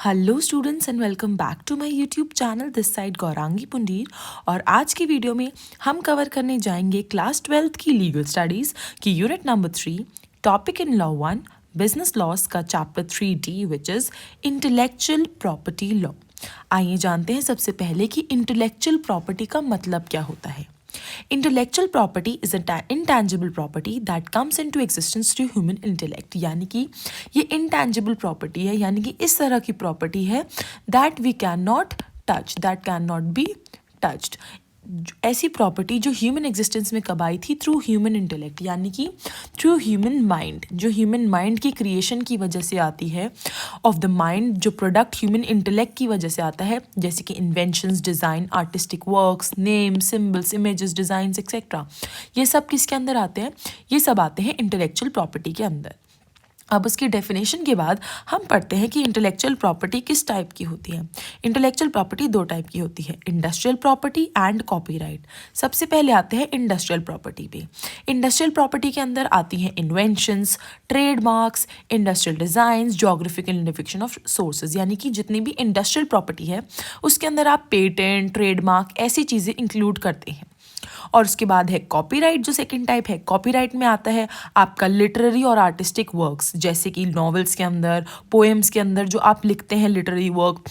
Hello students and welcome back to my YouTube channel this side Gaurangi Pundir. और आज की video में हम कवर करने जाएंगे क्लास 12th की लीगल स्टडीज़ की unit number 3 topic in law 1 business laws का chapter 3D which is intellectual property law. आइए जानते हैं सबसे पहले कि इंटेलेक्चुअल प्रॉपर्टी का मतलब क्या होता है। Intellectual property is an intangible property that comes into existence through human intellect। यानी कि ये intangible property है, यानी कि इस तरह की property है that we cannot touch, that cannot be touched। ऐसी प्रॉपर्टी जो ह्यूमन एग्जिस्टेंस में कब आई थी, थ्रू ह्यूमन इंटेलेक्ट, यानी कि थ्रू ह्यूमन माइंड, जो ह्यूमन माइंड की क्रिएशन की वजह से आती है, ऑफ द माइंड, जो प्रोडक्ट ह्यूमन इंटेलेक्ट की वजह से आता है, जैसे कि inventions, design, artistic works, name, symbols, images, designs etcetera. ये सब किसके अंदर आते हैं? ये सब आते हैं इंटेलेक्चुअल प्रॉपर्टी के अंदर। अब उसकी डेफिनेशन के बाद हम पढ़ते हैं कि इंटेलेक्चुअल प्रॉपर्टी किस टाइप की होती है। इंटेलेक्चुअल प्रॉपर्टी दो टाइप की होती है, इंडस्ट्रियल प्रॉपर्टी एंड कॉपीराइट। सबसे पहले आते हैं इंडस्ट्रियल प्रॉपर्टी पे। इंडस्ट्रियल प्रॉपर्टी के अंदर आती हैं inventions, trademarks, industrial designs, geographical identification of sources, यानी कि जितनी भी इंडस्ट्रियल प्रॉपर्टी है उसके अंदर आप पेटेंट, ट्रेडमार्क ऐसी चीज़ें इंक्लूड करते हैं। और उसके बाद है कॉपीराइट, जो सेकंड टाइप है। कॉपीराइट में आता है आपका लिटरेरी और आर्टिस्टिक वर्क्स, जैसे कि नॉवेल्स के अंदर, पोएम्स के अंदर जो आप लिखते हैं लिटरेरी वर्क।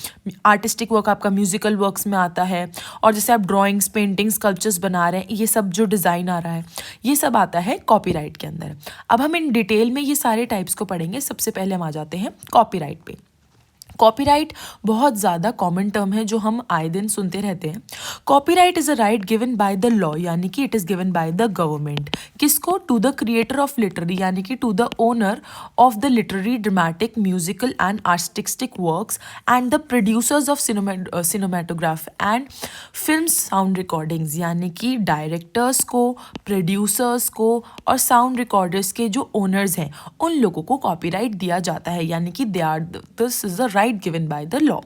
आर्टिस्टिक वर्क आपका म्यूजिकल वर्क्स में आता है, और जैसे आप ड्राइंग्स, पेंटिंग्स, स्कल्पचर्स बना रहे हैं, ये सब जो डिज़ाइन आ रहा है ये सब आता है कॉपीराइट के अंदर। अब हम इन डिटेल में ये सारे टाइप्स को पढ़ेंगे। सबसे पहले हम आ जाते हैं कॉपीराइट पे। कॉपीराइट बहुत ज़्यादा कॉमन टर्म है जो हम आए दिन सुनते रहते हैं। Copyright is a right given by the law, यानी कि it is given by the government. किसको? To the creator of literary, यानी कि to the owner of the literary, dramatic, musical and artistic works and the producers of cinematograph and film sound recordings, यानी कि directors को, producers को और sound recorders के जो ओनर्स हैं उन लोगों को कॉपीराइट दिया जाता है, यानी कि they are this is the right given by the law.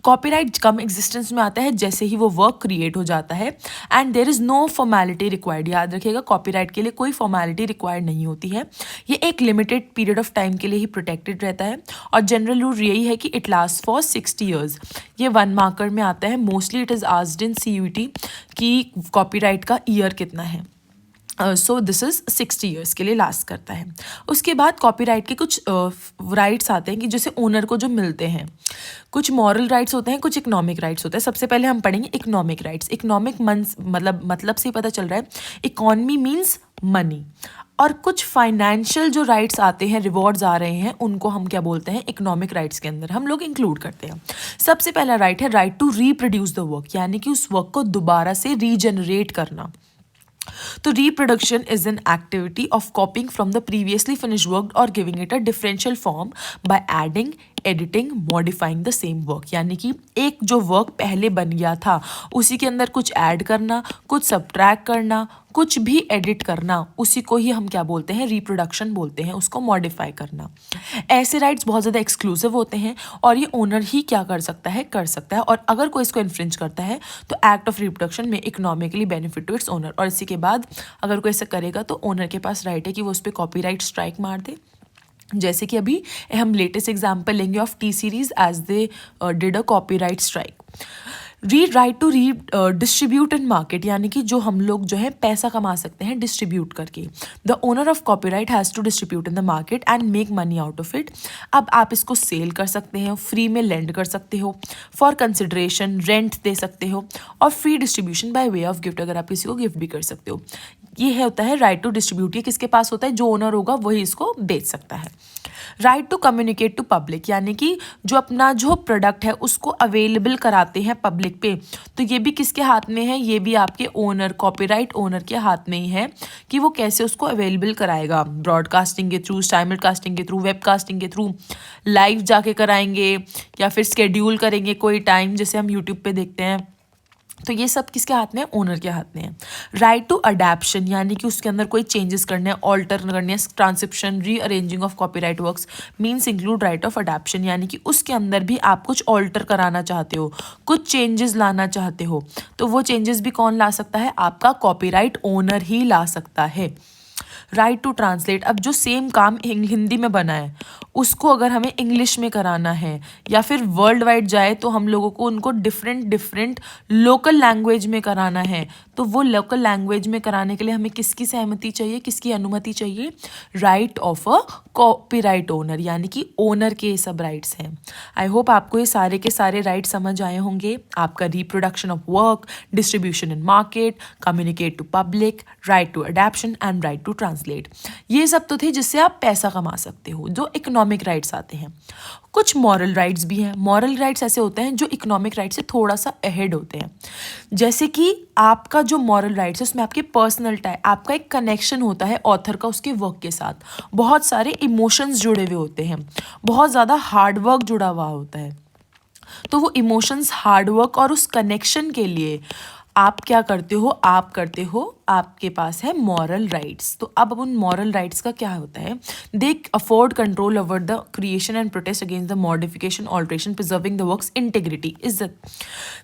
Copyright come existence में आता है जैसे ही वो वर्क क्रिएट हो जाता है, and there is no formality required. याद रखिएगा, कॉपीराइट के लिए कोई फॉर्मेलिटी रिक्वायर्ड नहीं होती है। ये एक लिमिटेड पीरियड ऑफ टाइम के लिए ही प्रोटेक्टेड रहता है, और जनरल रूल यही है कि इट लास्ट फॉर 60 ईयर्स। ये 1 मार्कर में आता है। Mostly it is asked in CUT कि कॉपीराइट का ईयर कितना है। सो दिस इज़ 60 ईयर्स के लिए लास्ट करता है। उसके बाद कॉपीराइट के कुछ राइट्स आते हैं कि जैसे ओनर को जो मिलते हैं। कुछ मॉरल राइट्स होते हैं, कुछ इकोनॉमिक राइट्स होते हैं। सबसे पहले हम पढ़ेंगे इकोनॉमिक राइट्स। इकोनॉमिक मतलब से ही पता चल रहा है, इकॉनमी मीन्स मनी। और कुछ फाइनेंशियल जो राइट्स आते हैं, रिवॉर्ड्स आ रहे हैं, उनको हम क्या बोलते हैं? इकोनॉमिक राइट्स के अंदर हम लोग इंक्लूड करते हैं। सबसे पहला राइट है right to reproduce the work, यानी कि उस वर्क को दोबारा से रीजनरेट करना। तो reproduction is an activity of copying from the previously finished work or giving it a differential form by adding, editing, modifying the same work, यानी कि एक जो वर्क पहले बन गया था उसी के अंदर कुछ ऐड करना, कुछ सब्ट्रैक्ट करना, कुछ भी एडिट करना, उसी को ही हम क्या बोलते हैं? रिप्रोडक्शन बोलते हैं, उसको मॉडिफाई करना। ऐसे राइट्स बहुत ज़्यादा एक्सक्लूसिव होते हैं और ये ओनर ही क्या कर सकता है? कर सकता है। और अगर कोई इसको इन्फ्रिंज करता है तो एक्ट ऑफ रिप्रोडक्शन में economically benefit to its owner. और इसी के बाद अगर कोई ऐसा करेगा तो ओनर के पास राइट है कि वो उस पर कॉपीराइट स्ट्राइक मार दे। जैसे कि अभी हम लेटेस्ट एग्जाम्पल लेंगे of T Series as they did a copyright strike. Right to distribute in market, यानी कि जो हम लोग जो है पैसा कमा सकते हैं डिस्ट्रीब्यूट करके। The owner of copyright has to distribute in the market and make money out of it. अब आप इसको सेल कर सकते हैं, फ्री में लेंड कर सकते हो, फॉर कंसिडरेशन रेंट दे सकते हो, और free distribution by way of gift, अगर आप किसी को गिफ्ट भी कर सकते हो। ये होता है राइट टू डिस्ट्रीब्यूट। ये किसके पास होता है? जो ओनर होगा वही इसको बेच सकता है। Right to communicate to public, यानी कि जो अपना जो प्रोडक्ट है उसको अवेलेबल कराते हैं पब्लिक पे, तो ये भी किसके हाथ में है? ये भी आपके ओनर, कॉपीराइट ओनर के हाथ में ही है कि वो कैसे उसको अवेलेबल कराएगा। ब्रॉडकास्टिंग के थ्रू, साइमलकास्टिंग के थ्रू, वेबकास्टिंग के थ्रू, लाइव जाके कराएंगे, या फिर स्केड्यूल करेंगे कोई टाइम, जैसे हम यूट्यूब पे देखते हैं। तो ये सब किसके हाथ में है? ओनर के हाथ में है। राइट टू अडेप्शन, यानी कि उसके अंदर कोई चेंजेस करने हैं, ऑल्टर करने हैं, transcription, rearranging of copyright works means include right of adaptation, यानी कि उसके अंदर भी आप कुछ ऑल्टर कराना चाहते हो, कुछ चेंजेस लाना चाहते हो, तो वो चेंजेस भी कौन ला सकता है? आपका कॉपीराइट ओनर ही ला सकता है। राइट टू ट्रांसलेट, अब जो सेम काम हिंदी में बना है उसको अगर हमें इंग्लिश में कराना है या फिर वर्ल्ड वाइड जाए तो हम लोगों को उनको डिफरेंट लोकल लैंग्वेज में कराना है, तो वो लोकल लैंग्वेज में कराने के लिए हमें किसकी सहमति चाहिए, किसकी अनुमति चाहिए? Right of a copyright owner, यानी कि ओनर के ये सब राइट्स हैं। आई होप आपको ये सारे के सारे राइट्स समझ आए होंगे। आपका reproduction of work, distribution in market, communicate to public, right to adaption and right to translate, ये सब तो थे जिससे आप पैसा कमा सकते हो, जो इकोनॉमिक राइट्स आते हैं। कुछ मॉरल राइट्स भी हैं। मॉरल राइट्स ऐसे होते हैं जो इकोनॉमिक राइट से थोड़ा सा अहेड होते हैं। जैसे कि आपका जो मॉरल राइट्स है उसमें आपकी पर्सनल टाइ, आपका एक कनेक्शन होता है ऑथर का उसके वर्क के साथ, बहुत सारे इमोशंस जुड़े हुए होते हैं, बहुत ज़्यादा हार्ड वर्क जुड़ा हुआ होता है। तो वो इमोशंस, हार्ड वर्क और उस कनेक्शन के लिए आप क्या करते हो? आप करते हो, आपके पास है मॉरल राइट्स। तो अब उन मॉरल राइट्स का क्या होता है? They afford control over the creation and protest against the modification, alteration, preserving the works, integrity, इज्जत।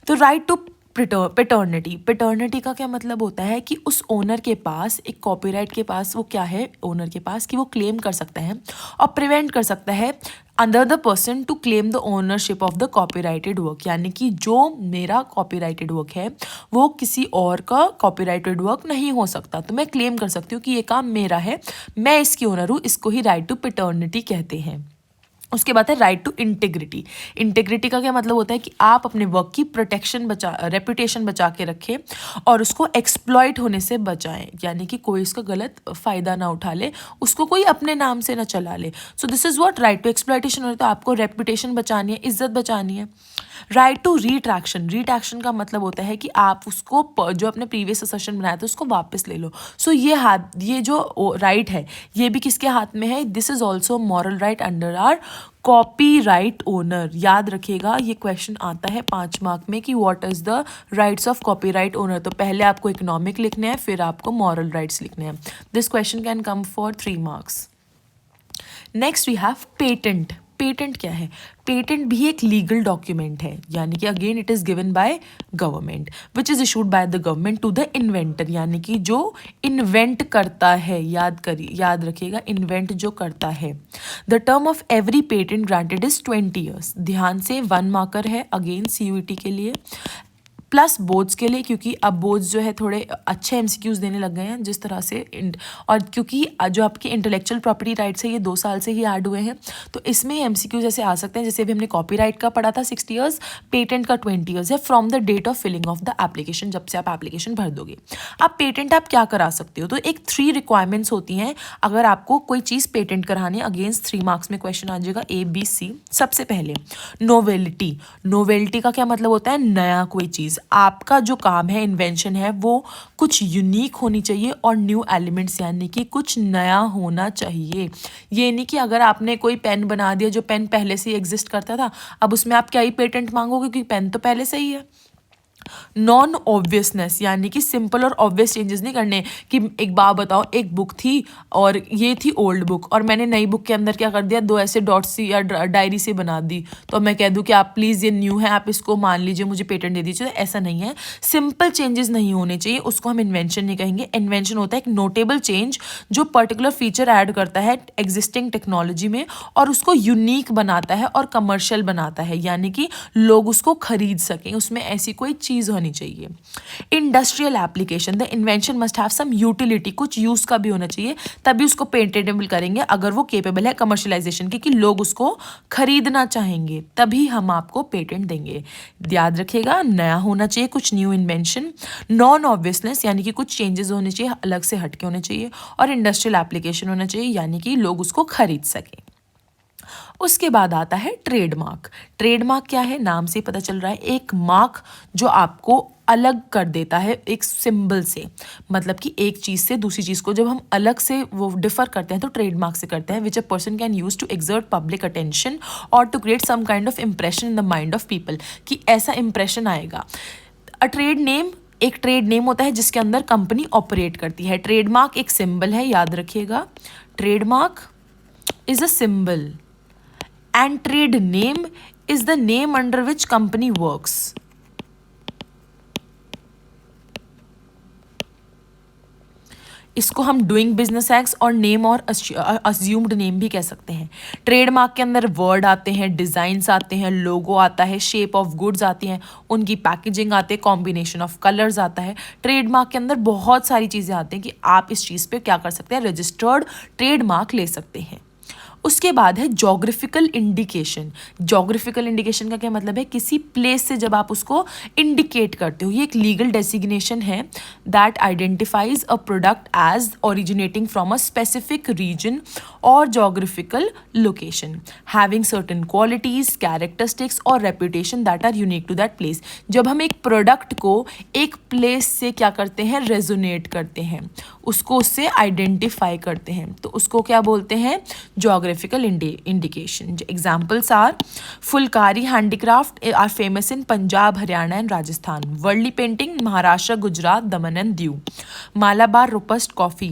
तो राइट टू पेटर्निटी, पेटर्निटी का क्या मतलब होता है कि उस ओनर के पास, एक कॉपीराइट के पास वो क्या है ओनर के पास, कि वो क्लेम कर सकता है और प्रिवेंट कर सकता है under the person to claim the ownership of the copyrighted work, यानी कि जो मेरा कॉपीराइटेड वर्क है वो किसी और का कॉपीराइटेड वर्क नहीं हो सकता। तो मैं क्लेम कर सकती हूँ कि ये काम मेरा है, मैं इसकी ओनर हूँ, इसको ही राइट टू पेटर्निटी कहते हैं। उसके बाद है राइट टू इंटेग्रिटी। इंटेग्रिटी का क्या मतलब होता है कि आप अपने वर्क की प्रोटेक्शन रेपुटेशन बचा के रखें और उसको एक्सप्लॉइट होने से बचाएं, यानी कि कोई इसका गलत फ़ायदा ना उठा ले, उसको कोई अपने नाम से ना चला ले। So this is what right to exploitation होता है। आपको रेपुटेशन बचानी है, इज्जत बचानी है। राइट टू रीट्रैक्शन, रीट्रैक्शन का मतलब होता है कि आप उसको जो अपने प्रीवियस असर्शन बनाया था उसको वापस ले लो। सो ये जो राइट है ये भी किसके हाथ में है? This is also moral right under our copyright owner. याद रखिएगा ये क्वेश्चन आता है 5 मार्क में कि what is the rights of copyright owner. तो पहले आपको इकोनॉमिक लिखने हैं, फिर आपको मॉरल राइट्स लिखने हैं। This question can come for 3 marks. Next we have patent. Patent क्या है? पेटेंट भी एक लीगल डॉक्यूमेंट है, यानी कि again it is given by government which is issued by the government to the inventor, यानी कि जो इन्वेंट करता है। याद रखिएगा, इन्वेंट जो करता है। The term of every patent granted is 20 years. ध्यान से 1 मार्कर है अगेन CUET के लिए, प्लस बोर्ड्स के लिए, क्योंकि अब बोर्ड्स जो है थोड़े अच्छे MCQs देने लग गए हैं जिस तरह से और क्योंकि जो आपके इंटेलेक्चुअल प्रॉपर्टी राइट्स है ये 2 साल से ही ऐड हुए हैं, तो इसमें MCQs ऐसे आ सकते हैं। जैसे अभी हमने कॉपीराइट का पढ़ा था 60 ईयर्स, पेटेंट का 20 ईयर्स है from the date of filing of the application, जब से आप एप्लीकेशन भर दोगे। अब पेटेंट आप क्या करा सकते हो? तो एक 3 रिक्वायरमेंट्स होती हैं अगर आपको कोई चीज़ पेटेंट करानी है। अगेंस्ट 3 मार्क्स में क्वेश्चन आ जाएगा ABC। सबसे पहले नोवेलिटी। नोवेलिटी का क्या मतलब होता है? नया कोई चीज़। आपका जो काम है, इन्वेंशन है, वो कुछ यूनिक होनी चाहिए और न्यू एलिमेंट्स, यानी कि कुछ नया होना चाहिए। ये नहीं कि अगर आपने कोई पेन बना दिया जो पेन पहले से ही एग्जिस्ट करता था, अब उसमें आप क्या ही पेटेंट मांगोगे क्योंकि पेन तो पहले से ही है। नॉन ऑब्वियसनेस, यानी कि सिंपल और ऑब्वियस चेंजेस नहीं करने कि एक बात बताओ, एक बुक थी और ये थी ओल्ड बुक और मैंने नई बुक के अंदर क्या कर दिया, 2 ऐसे डॉट्स सी या डायरी से बना दी, तो मैं कह दूं कि आप प्लीज़ ये न्यू है, आप इसको मान लीजिए, मुझे पेटेंट दे दीजिए। तो ऐसा नहीं है, सिंपल चेंजेस नहीं होने चाहिए, उसको हम इन्वेंशन नहीं कहेंगे। इन्वेंशन होता है एक नोटेबल चेंज जो पर्टिकुलर फीचर ऐड करता है एग्जिस्टिंग टेक्नोलॉजी में और उसको यूनिक बनाता है और कमर्शियल बनाता है, यानी कि लोग उसको खरीद सकें, उसमें ऐसी कोई चीज़ होनी चाहिए। Industrial application, the invention must have some utility, कुछ यूज का भी होना चाहिए, तभी उसको पेटेंटेबल करेंगे अगर वो केपेबल है कमर्शलाइजेशन की, कि लोग उसको खरीदना चाहेंगे, तभी हम आपको पेटेंट देंगे। याद रखिएगा, नया होना चाहिए, कुछ न्यू इन्वेंशन। नॉन ऑब्वियसनेस, यानी कि कुछ चेंजेस होने चाहिए, अलग से हटके होने चाहिए। और इंडस्ट्रियल एप्लीकेशन होना चाहिए, यानी कि लोग उसको खरीद सकें। उसके बाद आता है ट्रेडमार्क। ट्रेडमार्क क्या है? नाम से पता चल रहा है, एक मार्क जो आपको अलग कर देता है एक सिंबल से, मतलब कि एक चीज़ से दूसरी चीज़ को जब हम अलग से वो डिफर करते हैं तो ट्रेडमार्क से करते हैं, which a person can use to exert public attention और to create some kind of impression in the mind of people, कि ऐसा इम्प्रेशन आएगा। अ ट्रेड नेम, एक ट्रेड नेम होता है जिसके अंदर कंपनी ऑपरेट करती है। ट्रेडमार्क एक सिंबल है, याद रखिएगा, trademark is a symbol and trade name is the name under which company works. इसको हम डूइंग बिजनेस एक्ट्स और नेम और अज्यूम्ड नेम भी कह सकते हैं। ट्रेडमार्क के अंदर वर्ड आते हैं, डिज़ाइंस आते हैं, लोगो आता है, शेप ऑफ गुड्स आती हैं, उनकी पैकेजिंग आती है, कॉम्बिनेशन ऑफ कलर्स आता है। ट्रेडमार्क के अंदर बहुत सारी चीज़ें आती हैं कि आप इस चीज़ पे क्या कर सकते हैं, रजिस्टर्ड ट्रेडमार्क ले सकते हैं। उसके बाद है जोग्राफिकल इंडिकेशन। जोग्राफिकल इंडिकेशन का क्या मतलब है, किसी प्लेस से जब आप उसको इंडिकेट करते हो, ये एक लीगल डेसिग्नेशन है that identifies a product as originating from a specific region और geographical location having certain qualities, characteristics और reputation that are unique to that place. जब हम एक प्रोडक्ट को एक प्लेस से क्या करते हैं, रेजोनेट करते हैं, उसको उससे आइडेंटिफाई करते हैं, तो उसको क्या बोलते हैं, geographical indication. Examples are phulkari handicraft are famous in Punjab, Haryana and Rajasthan. Warli painting Maharashtra, Gujarat, Daman and Diu. Malabar robust coffee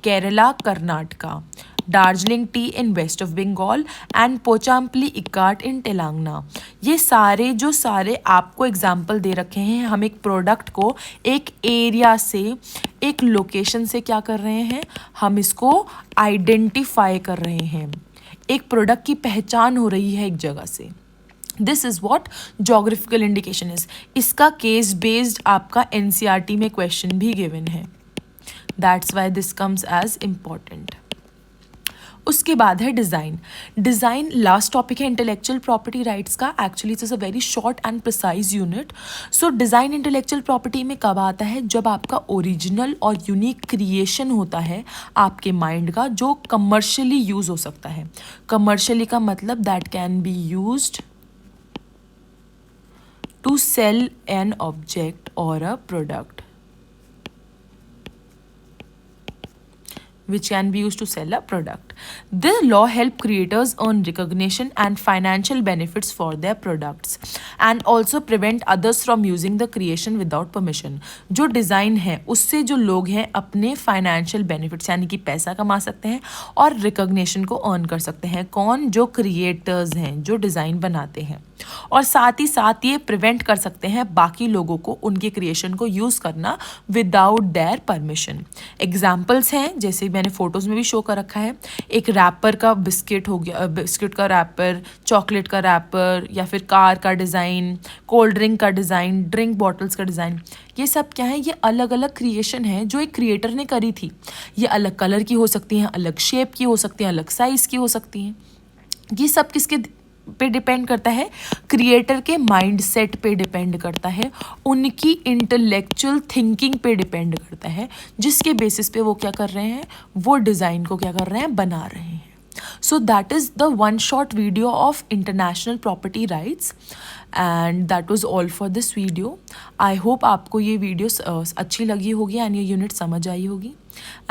Kerala, Karnataka. Darjeeling tea in west of Bengal and Pochampally ikat in Telangana. ये सारे आपको एग्जाम्पल दे रखे हैं। हम एक प्रोडक्ट को एक एरिया से, एक लोकेशन से क्या कर रहे हैं, हम इसको आइडेंटिफाई कर रहे हैं, एक प्रोडक्ट की पहचान हो रही है एक जगह से। This is what geographical indication is. इसका केस बेस्ड आपका NCERT में क्वेश्चन भी गिवन है, that's why this comes as important. उसके बाद है डिज़ाइन। डिज़ाइन लास्ट टॉपिक है इंटेलेक्चुअल प्रॉपर्टी राइट्स का। Actually it's a very short and precise unit. So design intellectual property में कब आता है, जब आपका ओरिजिनल और यूनिक क्रिएशन होता है आपके माइंड का, जो कमर्शियली यूज़ हो सकता है। कमर्शियली का मतलब that can be used to sell an object और a product, which can be used to sell a product. The law help creators earn recognition and financial benefits for their products and also prevent others from using the creation without permission. जो design है उससे जो लोग हैं अपने financial benefits यानी कि पैसा कमा सकते हैं और रिकॉग्निशन को अर्न कर सकते हैं। कौन, जो क्रिएटर्स हैं, जो डिज़ाइन बनाते हैं, और साथ ही साथ ये प्रिवेंट कर सकते हैं बाकी लोगों को उनके क्रिएशन को यूज़ करना विदाउट देयर परमिशन। एग्जाम्पल्स हैं, जैसे मैंने फोटोज़ में भी शो कर रखा है, एक रैपर का बिस्किट हो गया, बिस्किट का रैपर, चॉकलेट का रैपर, या फिर कार का डिज़ाइन, कोल्ड ड्रिंक का डिज़ाइन, ड्रिंक बॉटल्स का डिज़ाइन। ये सब क्या है, ये अलग अलग क्रिएशन है जो एक क्रिएटर ने करी थी। ये अलग कलर की हो सकती हैं, अलग शेप की हो सकती हैं, अलग साइज़ की हो सकती हैं। ये सब किसके पे डिपेंड करता है, क्रिएटर के माइंडसेट पे डिपेंड करता है, उनकी इंटेलेक्चुअल थिंकिंग पे डिपेंड करता है, जिसके बेसिस पे वो क्या कर रहे हैं, वो डिज़ाइन को क्या कर रहे हैं, बना रहे हैं। So that is the one short video of international property rights and that was all for this video. I hope आपको ये वीडियो अच्छी लगी होगी एंड ये यूनिट समझ आई होगी।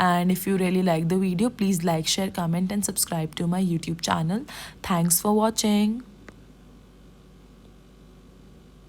And if you really like the video, please like, share, comment and subscribe to my YouTube channel. Thanks for watching.